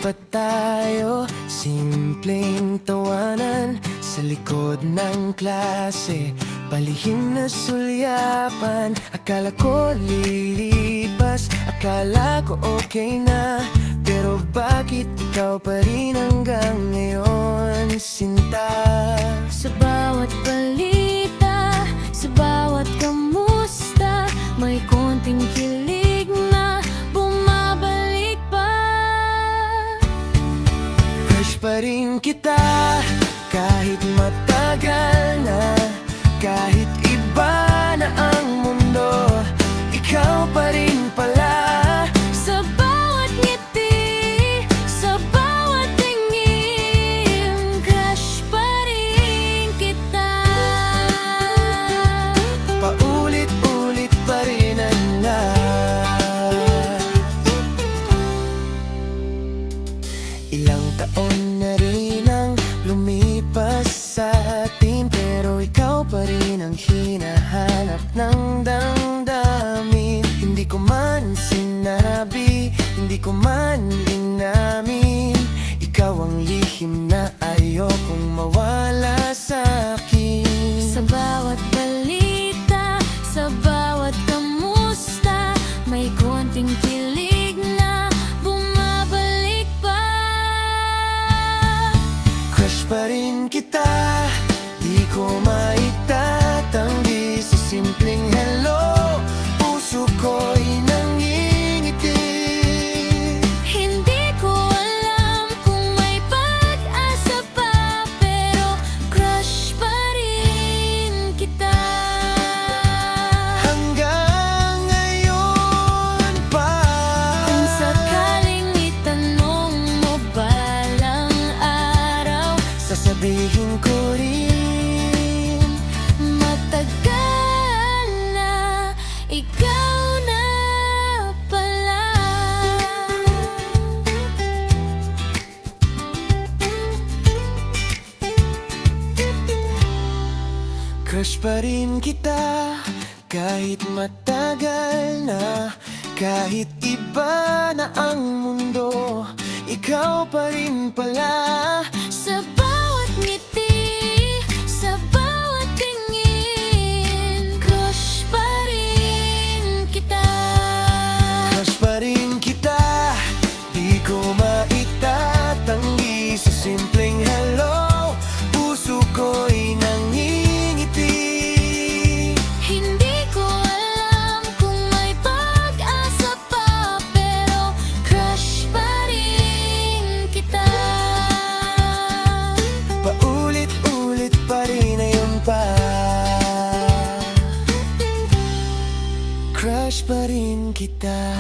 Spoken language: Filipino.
pa tayo, simpleng tawanan sa likod ng klase, palihim na sulyapan. Akala ko lilipas, akala ko okay na, pero bakit ikaw pa rin hanggang ngayon, sinta? Sa bawat balita, sa bawat kamusta, may konting kilig na bumabalik pa. Crush pa rin kita, kahit matagal na, kahit iba na ang mundo, ikaw pa rin pala. Sa bawat ngiti, sa bawat tingin, crush pa rin kita. Paulit-ulit pa rin ang lahat. Ilang taon na rin ang lumipas sa atin, pero ikaw pa rin ang hinahanap ng damdamin. Hindi ko man sinabi, hindi ko man inamin, ikaw ang lihim na ayokong mawala sa akin. Sa bawat balita, sa bawat kamusta, may konting kilig na bumabalik pa. Crush pa rin kita, di ko maitatanggi sa simpleng hello, puso ko'y nangingiti. Hindi ko alam kung may pag-asa pa, pero crush pa rin kita. Hanggang ngayon pa. Kung sakaling itanong mo balang araw, Sasabihin ko rin, matagal na, ikaw na pala. crush pa rin kita, kahit matagal na, kahit iba na ang mundo, ikaw pa rin pala. Sa bawat ngiti, sa bawat tingin, crush pa rin kita. Crush pa rin kita, di ko maitatanggi sa simpleng hello, puso ko'y nangingiti. Hindi ko alam kung may pag-asa pa, pero crush pa rin kita. Paulit-ulit pa rin ayun pa. Crush pa rin kita.